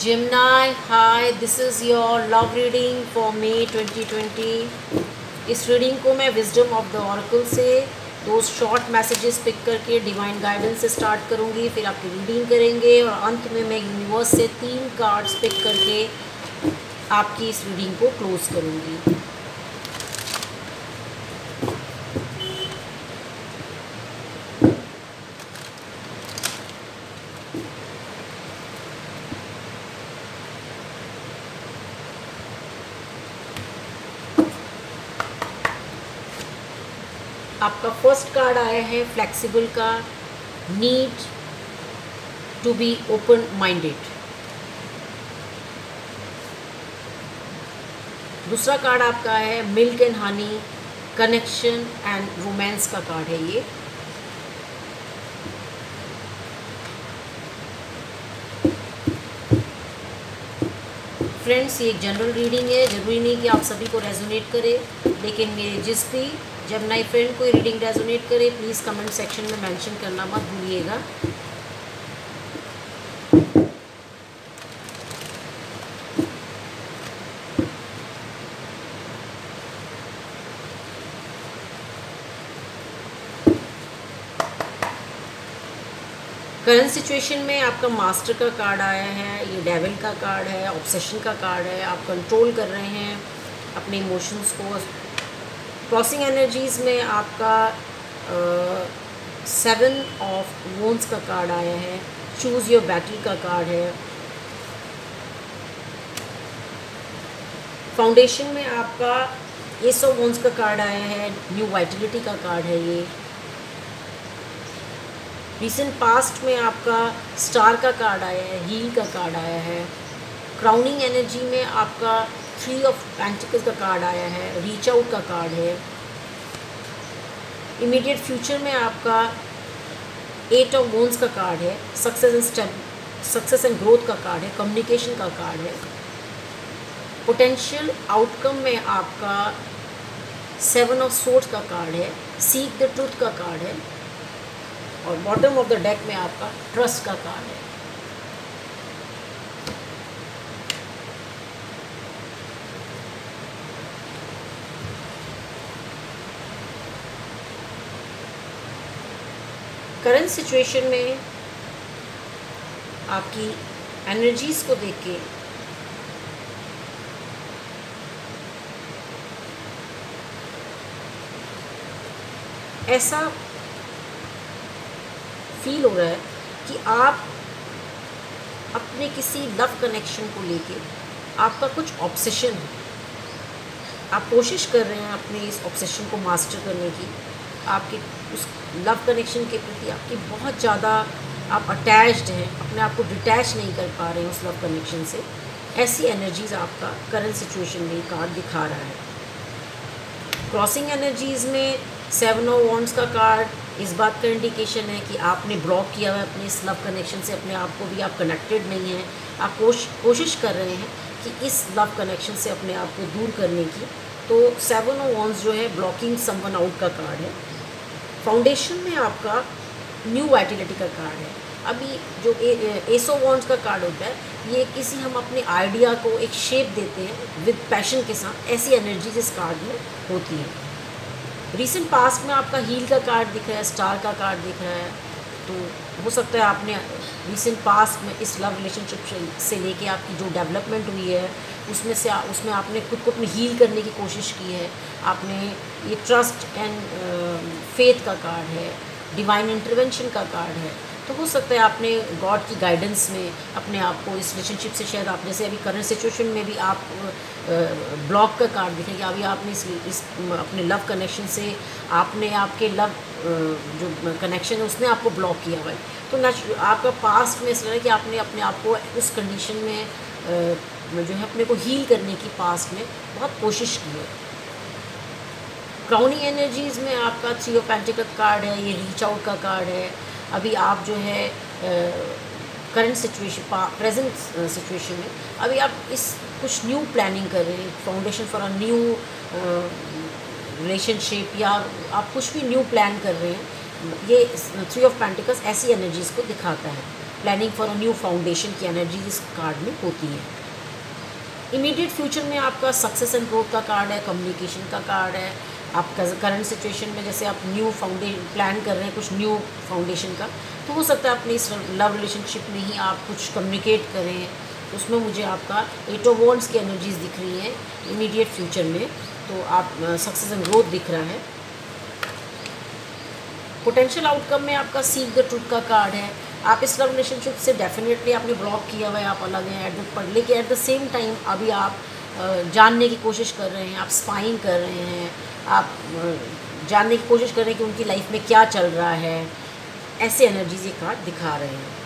Gemini, hi, this is your love reading for May 2020. इस reading को मैं wisdom of the oracle से दो शॉर्ट मैसेजेस पिक करके डिवाइन गाइडेंस से स्टार्ट करूँगी, फिर आपकी रीडिंग करेंगे और अंत में मैं यूनिवर्स से 3 कार्ड्स पिक करके आपकी इस रीडिंग को क्लोज करूँगी। आपका फर्स्ट कार्ड आया है फ्लेक्सिबल का, need to be open minded. दूसरा कार्ड आपका है milk and honey, connection and romance का कार्ड है ये। फ्रेंड्स, ये एक जनरल रीडिंग है, ज़रूरी नहीं कि आप सभी को रेजोनेट करे, लेकिन मेरे जिस भी जेमिनी फ्रेंड को रीडिंग रेजोनेट करे प्लीज़ कमेंट सेक्शन में मेंशन करना मत भूलिएगा। करंट सिचुएशन में आपका मास्टर का कार्ड आया है, ये डेविल का कार्ड है, ऑब्सेशन का कार्ड है। आप कंट्रोल कर रहे हैं अपने इमोशंस को। क्रॉसिंग एनर्जीज़ में आपका 7 ऑफ वोन्स का कार्ड आया है, चूज़ योर बैटल का कार्ड है। फाउंडेशन में आपका एस ऑफ वोन्स का कार्ड आया है, न्यू वाइटलिटी का कार्ड है ये। रिसेंट पास्ट में आपका स्टार का कार्ड आया है, हील का कार्ड आया है। क्राउनिंग एनर्जी में आपका 3 ऑफ पेंटिकल्स का कार्ड आया है, रीच आउट का कार्ड है। इमीडिएट फ्यूचर में आपका 8 ऑफ वोन्स का कार्ड है, सक्सेस एंड ग्रोथ का कार्ड है, कम्युनिकेशन का कार्ड है। पोटेंशियल आउटकम में आपका 7 ऑफ सोर्ड्स का कार्ड है, सीक द ट्रूथ का कार्ड है। और बॉटम ऑफ द डेक में आपका ट्रस्ट का कार्ड है। करंट सिचुएशन में आपकी एनर्जीज को देख के ऐसा फील हो रहा है कि आप अपने किसी लव कनेक्शन को लेके आपका कुछ ऑब्सेशन है। आप कोशिश कर रहे हैं अपने इस ऑब्सेशन को मास्टर करने की। आपके उस लव कनेक्शन के प्रति आपकी बहुत ज़्यादा आप अटैच्ड हैं, अपने आप को डिटैच नहीं कर पा रहे हैं उस लव कनेक्शन से। ऐसी एनर्जीज़ आपका करंट सिचुएशन में कार्ड दिखा रहा है। क्रॉसिंग एनर्जीज़ में 7 ऑफ वॉन्ड्स का कार्ड इस बात का इंडिकेशन है कि आपने ब्लॉक किया हुआ है अपने इस लव कनेक्शन से, अपने आप को भी आप कनेक्टेड नहीं हैं। आप कोशिश कर रहे हैं कि इस लव कनेक्शन से अपने आप को दूर करने की। तो 7 ऑफ वॉन्ड्स जो है ब्लॉकिंग समवन आउट का कार्ड है। फाउंडेशन में आपका न्यू वाइटलिटी का कार्ड है। अभी जो एस ऑफ वॉन्ड्स का कार्ड होता है, ये किसी हम अपने आइडिया को एक शेप देते हैं विद पैशन के साथ, ऐसी एनर्जीज इस कार्ड में होती है। रिसेंट पास्ट में आपका हील का कार्ड दिख रहा है, स्टार का कार्ड दिख रहा है। तो हो सकता है आपने रिसेंट पास्ट में इस लव रिलेशनशिप से लेके आपकी जो डेवलपमेंट हुई है उसमें आपने खुद को अपनी हील करने की कोशिश की है। आपने ये ट्रस्ट एंड फेथ का कार्ड है, डिवाइन इंटरवेंशन का कार्ड है। तो हो सकता है आपने गॉड की गाइडेंस में अपने आप को इस रिलेशनशिप से, शायद आप जैसे अभी करंट सिचुएशन में भी आप ब्लॉक का कार्ड दिखेगा। अभी आपने इस अपने लव कनेक्शन से आपने आपके लव जो कनेक्शन है उसने आपको ब्लॉक किया हुआ है। तो आपका पास्ट में इस तरह है कि आपने अपने आप को उस कंडीशन में जो है अपने को हील करने की पास्ट में बहुत कोशिश की है। क्राउनिंग एनर्जीज़ में आपका 3 ऑफ पेंटिकल्स कार्ड है, ये रीच आउट का कार्ड है। अभी आप जो है करंट सिचुएशन, प्रेजेंट सिचुएशन में अभी आप इस कुछ न्यू प्लानिंग कर रहे हैं, foundation for a new relationship, या आप कुछ भी न्यू प्लान कर रहे हैं। ये 3 ऑफ पेंटिकल्स ऐसी एनर्जीज़ को दिखाता है। Planning for a new foundation की एनर्जी इस कार्ड में होती है। इमीडिएट फ्यूचर में आपका सक्सेस एंड ग्रोथ का कार्ड है, कम्युनिकेशन का कार्ड है। आप करंट सिचुएशन में जैसे आप न्यू प्लान कर रहे हैं कुछ न्यू फाउंडेशन का, तो हो सकता है अपने इस लव रिलेशनशिप में ही आप कुछ कम्युनिकेट करें, उसमें मुझे आपका 8 ऑफ वॉन्ड्स की एनर्जीज दिख रही हैं इमीडिएट फ्यूचर में। तो आप सक्सेस एंड ग्रोथ दिख रहा है। पोटेंशियल आउटकम में आपका सीक द ट्रूथ का कार्ड है। आप इस लव रिलेशनशिप से डेफिनेटली आपने ब्लॉक किया हुआ है, आप अलग हैं लेकिन एट द सेम टाइम अभी आप जानने की कोशिश कर रहे हैं, आप स्पाइंग कर रहे हैं, आप जानने की कोशिश कर रहे हैं कि उनकी लाइफ में क्या चल रहा है। ऐसे एनर्जीज ये कार्ड दिखा रहे हैं।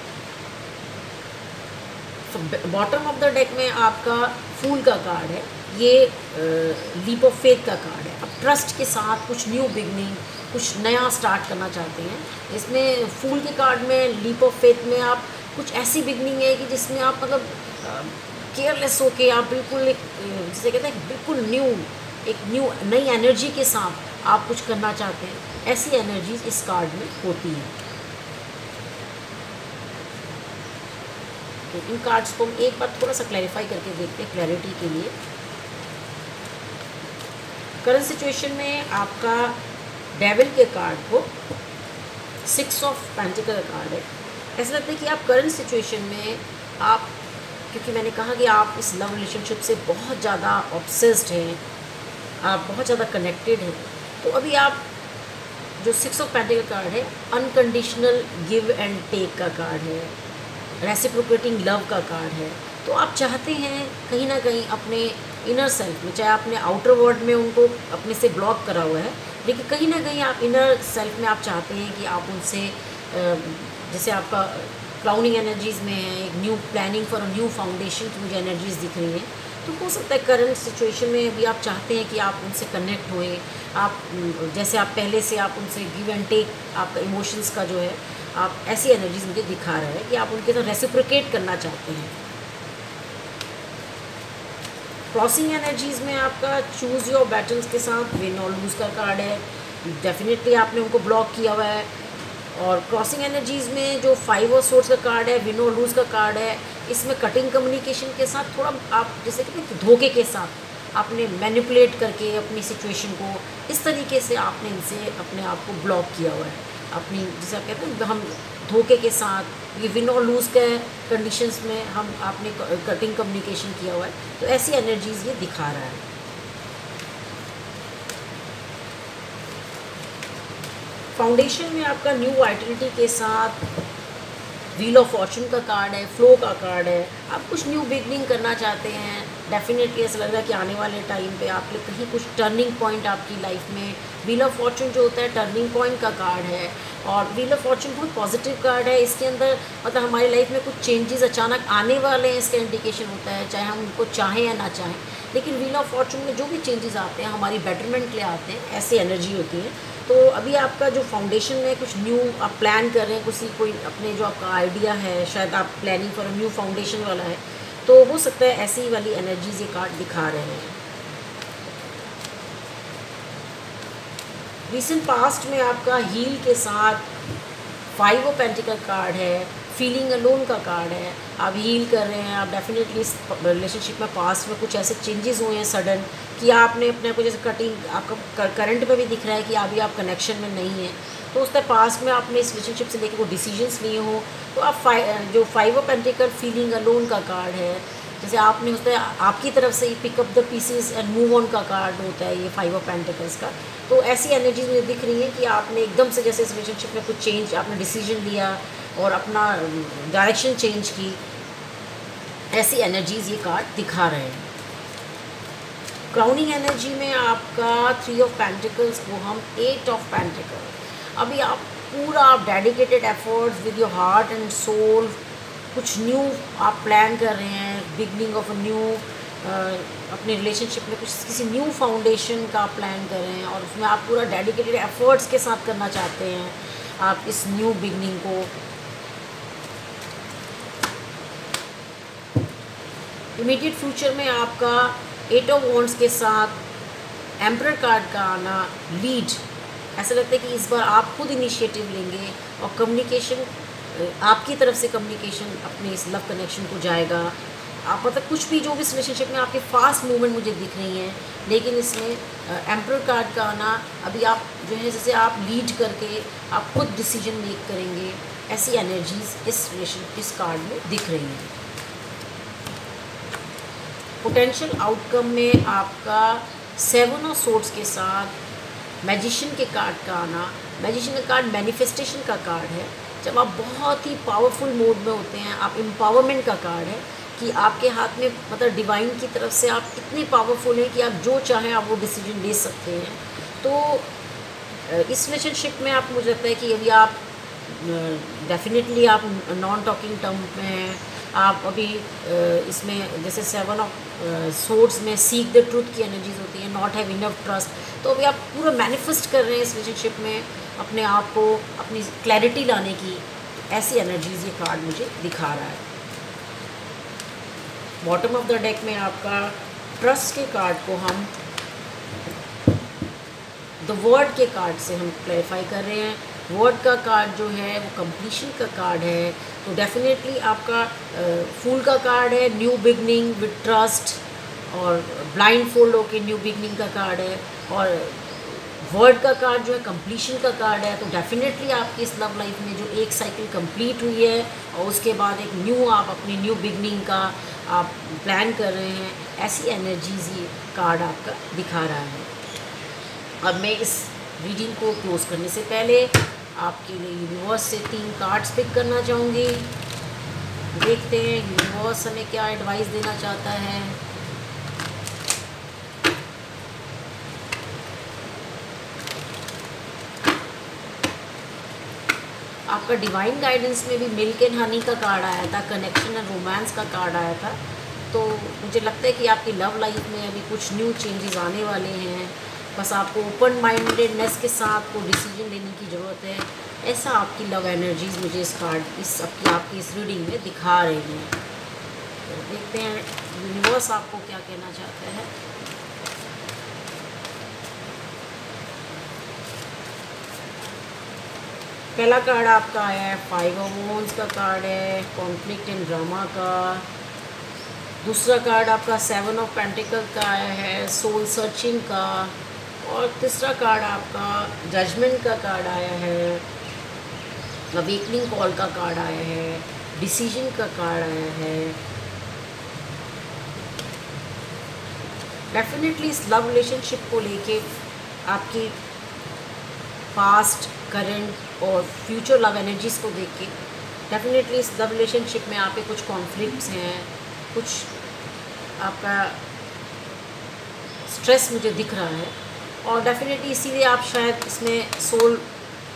तो बॉटम ऑफ द डेक में आपका फूल का कार्ड है। ये लीप ऑफ फेथ का कार्ड है। आप ट्रस्ट के साथ कुछ न्यू बिगनिंग, कुछ नया स्टार्ट करना चाहते हैं। इसमें फूल के कार्ड में लीप ऑफ फेथ में आप कुछ ऐसी बिगनिंग है कि जिसमें आप मतलब केयरलेस होके आप बिल्कुल एक जिसे कहते हैं बिल्कुल न्यू नई एनर्जी के साथ आप कुछ करना चाहते हैं। ऐसी एनर्जीज इस कार्ड में होती हैं। तो इन कार्ड्स को हम एक बार थोड़ा सा क्लैरिफाई करके देखते हैं क्लैरिटी के लिए। करंट सिचुएशन में आपका डेविल के कार्ड को 6 ऑफ पेंटिकल का कार्ड है। ऐसा लगता है कि आप करंट सिचुएशन में आप, क्योंकि मैंने कहा कि आप इस लव रिलेशनशिप से बहुत ज़्यादा ऑब्सेस्ड हैं, आप बहुत ज़्यादा कनेक्टेड हैं। तो अभी आप जो 6 ऑफ पेंटिकल कार्ड है अनकंडीशनल गिव एंड टेक का कार्ड है, रेसिप्रोकेटिंग लव का कार्ड है। तो आप चाहते हैं कहीं ना कहीं अपने इनर सेल्फ में, चाहे आपने आउटर वर्ल्ड में उनको अपने से ब्लॉक करा हुआ है, लेकिन कहीं ना कहीं आप इनर सेल्फ में आप चाहते हैं कि आप उनसे जैसे आपका क्राउनिंग एनर्जीज़ में है, एक new planning for a new foundation की मुझे एनर्जीज़ दिख रही हैं। तो हो सकता है करंट सिचुएशन में भी आप चाहते हैं कि आप उनसे कनेक्ट होएं, आप जैसे आप पहले से आप उनसे गिव एंड टेक आपका इमोशंस का जो है, आप ऐसी एनर्जीज मुझे दिखा रहे हैं कि आप उनके साथ रेसिप्रोकेट करना चाहते हैं। क्रॉसिंग एनर्जीज़ में आपका चूज़ योर बैटल्स के साथ विन और लूज़ का कार्ड है। डेफिनेटली आपने उनको ब्लॉक किया हुआ है। और क्रॉसिंग एनर्जीज़ में जो 5 ऑफ सोर्ड्स का कार्ड है, विन और लूज़ का कार्ड है, इसमें कटिंग कम्युनिकेशन के साथ थोड़ा आप जैसे कहते हैं धोखे के साथ आपने मैनिपुलेट करके अपनी सिचुएशन को इस तरीके से आपने इनसे अपने आप को ब्लॉक किया हुआ है। अपनी जैसे आप कहते हैं हम धोखे के साथ ये विन और लूज़ के कंडीशंस में हम आपने कटिंग कम्युनिकेशन किया हुआ है। तो ऐसी एनर्जीज़ ये दिखा रहा है। फाउंडेशन में आपका न्यू वाइटलिटी के साथ व्हील ऑफ फॉर्चून का कार्ड है, फ्लो का कार्ड है। आप कुछ न्यू बिगनिंग करना चाहते हैं। डेफिनेटली ऐसा लग रहा है कि आने वाले टाइम पे आपके कहीं कुछ टर्निंग पॉइंट आपकी लाइफ में, व्हील ऑफ फॉर्चून जो होता है टर्निंग पॉइंट का कार्ड है। और व्हील ऑफ फॉर्चून बहुत पॉजिटिव कार्ड है। इसके अंदर मतलब हमारी लाइफ में कुछ चेंजेस अचानक आने वाले हैं, इसका इंडिकेशन होता है, चाहे हम उनको चाहें या ना चाहें। लेकिन व्हील ऑफ फॉर्चून में जो भी चेंजेस आते हैं हमारी बेटरमेंट के लिए आते हैं, ऐसी एनर्जी होती है। तो अभी आपका जो फाउंडेशन में कुछ न्यू आप प्लान कर रहे हैं, कोई अपने जो आपका आइडिया है, शायद आप planning for a new foundation वाला है, तो हो सकता है ऐसी वाली एनर्जीज ये कार्ड दिखा रहे हैं। रिसेंट पास्ट में आपका हील के साथ 5 ऑफ पेंटिकल कार्ड है, फीलिंग अलोन का कार्ड है। आप हील कर रहे हैं, आप डेफिनेटली इस रिलेशनशिप में पास्ट में कुछ ऐसे चेंजेस हुए हैं सडन कि आपने अपने को जैसे कटिंग आपका करंट में भी दिख रहा है कि अभी आप कनेक्शन में नहीं है। तो उस तरह पास्ट में आपने इस रिलेशनशिप से लेकर वो डिसीजंस लिए हो। तो आप जो 5 ऑफ पेंटिकल फीलिंग अलोन का कार्ड है, जैसे आपने उस तरह आपकी तरफ से ही pick up the pieces and move on का कार्ड होता है ये 5 ऑफ पेंटिकल्स का। तो ऐसी एनर्जीज मुझे दिख रही है कि आपने एकदम से जैसे इस रिलेशनशिप में कुछ चेंज, आपने डिसीजन लिया और अपना डायरेक्शन चेंज की। ऐसी एनर्जीज ये कार्ड दिखा रहे हैं। क्राउनिंग एनर्जी में आपका 3 ऑफ पेंटिकल्स को हम 8 ऑफ पेंटिकल। अभी आप पूरा dedicated efforts with your heart and soul कुछ न्यू आप प्लान कर रहे हैं, बिगनिंग ऑफ अ न्यू अपने रिलेशनशिप में कुछ किसी न्यू फाउंडेशन का प्लान कर रहे हैं और उसमें आप पूरा डेडिकेटेड एफर्ट्स के साथ करना चाहते हैं आप इस न्यू बिगनिंग को। इमीडिएट फ्यूचर में आपका 8 ऑफ वॉन्ड्स के साथ एम्परर कार्ड का आना, लीड, ऐसा लगता है कि इस बार आप खुद इनिशिएटिव लेंगे और कम्युनिकेशन आपकी तरफ से कम्युनिकेशन अपने इस लव कनेक्शन को जाएगा। आप मतलब कुछ भी जो भी इस रिलेशनशिप में आपके फास्ट मूवमेंट मुझे दिख रही हैं, लेकिन इसमें एम्परर कार्ड का आना, अभी आप जो है जैसे आप लीड करके आप खुद डिसीजन मेक करेंगे, ऐसी एनर्जीज इस कार्ड में दिख रही हैं। पोटेंशियल आउटकम में आपका 7 ऑफ सोर्ड्स के साथ मैजिशियन के कार्ड का आना। मैजिशियन का कार्ड मैनिफेस्टेशन का कार्ड है। जब आप बहुत ही पावरफुल मोड में होते हैं, आप एम्पावरमेंट का कार्ड है कि आपके हाथ में मतलब डिवाइन की तरफ से आप इतने पावरफुल हैं कि आप जो चाहें आप वो डिसीजन ले सकते हैं। तो इस रिलेशनशिप में आप, मुझे लगता है कि अभी आप डेफिनेटली आप नॉन टॉकिंग टर्म में हैं। आप अभी इसमें जैसे 7 ऑफ सोर्ड्स में सीक द ट्रूथ की एनर्जीज होती हैं, नॉट हैव इनफ ट्रस्ट। तो अभी आप पूरा मैनिफेस्ट कर रहे हैं इस रिलेशनशिप में अपने आप को, अपनी क्लैरिटी लाने की, ऐसी एनर्जीज ये कार्ड मुझे दिखा रहा है। बॉटम ऑफ द डेक में आपका ट्रस्ट के कार्ड को हम द वर्ड के कार्ड से हम क्लैरिफाई कर रहे हैं। वर्ड का कार्ड जो है वो कंप्लीशन का कार्ड है। तो डेफिनेटली आपका फूल का कार्ड है, न्यू बिगनिंग विद ट्रस्ट, और ब्लाइंड फोल्ड होके न्यू बिगनिंग का कार्ड है। और वर्ड का कार्ड जो है कंप्लीशन का कार्ड है। तो डेफिनेटली आपकी इस लव लाइफ में जो एक साइकिल कंप्लीट हुई है और उसके बाद एक न्यू, आप अपनी न्यू बिगनिंग का आप प्लान कर रहे हैं, ऐसी एनर्जीज ये कार्ड आपका दिखा रहा है। अब मैं इस रीडिंग को क्लोज करने से पहले आपके लिए यूनिवर्स से 3 कार्ड्स पिक करना चाहूँगी। देखते हैं यूनिवर्स हमें क्या एडवाइस देना चाहता है। आपका डिवाइन गाइडेंस में भी मिल्क एंड हनी का कार्ड आया था, कनेक्शन एंड रोमांस का कार्ड आया था। तो मुझे लगता है कि आपकी लव लाइफ में अभी कुछ न्यू चेंजेस आने वाले हैं। बस आपको ओपन माइंडेडनेस के साथ को डिसीजन लेने की ज़रूरत है। ऐसा आपकी लव एनर्जीज मुझे इस कार्ड आपकी इस रीडिंग में दिखा रही हैं। तो देखते हैं यूनिवर्स आपको क्या कहना चाहता है। पहला कार्ड आपका आया है 5 ऑफ वॉन्ड्स का कार्ड है, कॉन्फ्लिक्ट एंड ड्रामा का। दूसरा कार्ड आपका 7 ऑफ पेंटिकल का आया है, सोल सर्चिंग का। और तीसरा कार्ड आपका जजमेंट का कार्ड आया है, अवेकनिंग कॉल का कार्ड आया है, डिसीजन का कार्ड आया है। डेफिनेटली इस लव रिलेशनशिप को लेके आपकी पास्ट, करंट और फ्यूचर लव एनर्जीज़ को देख के डेफिनेटली इस लव रिलेशनशिप में आपके कुछ कॉन्फ्लिक्ट्स हैं, कुछ आपका स्ट्रेस मुझे दिख रहा है। और डेफिनेटली इसीलिए आप शायद इसमें सोल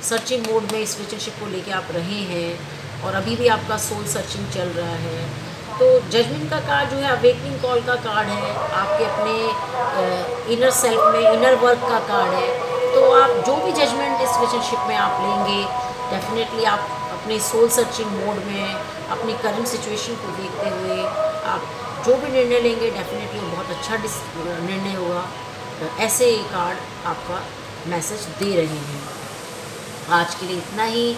सर्चिंग मोड में इस रिलेशनशिप को लेके आप रहे हैं और अभी भी आपका सोल सर्चिंग चल रहा है। तो जजमेंट का कार्ड जो है अवेकनिंग कॉल का कार्ड है, आपके अपने इनर सेल्फ में इनर वर्क का कार्ड है। तो आप जो भी जजमेंट इस रिलेशनशिप में आप लेंगे, डेफिनेटली आप अपने सोल सर्चिंग मोड में अपनी करंट सिचुएशन को देखते हुए आप जो भी निर्णय लेंगे डेफिनेटली वो बहुत अच्छा निर्णय होगा। ऐसे ही कार्ड आपका मैसेज दे रहे हैं। आज के लिए इतना ही।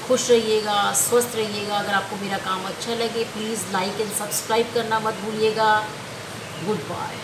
खुश रहिएगा, स्वस्थ रहिएगा। अगर आपको मेरा काम अच्छा लगे प्लीज़ लाइक एंड सब्सक्राइब करना मत भूलिएगा। Good bye.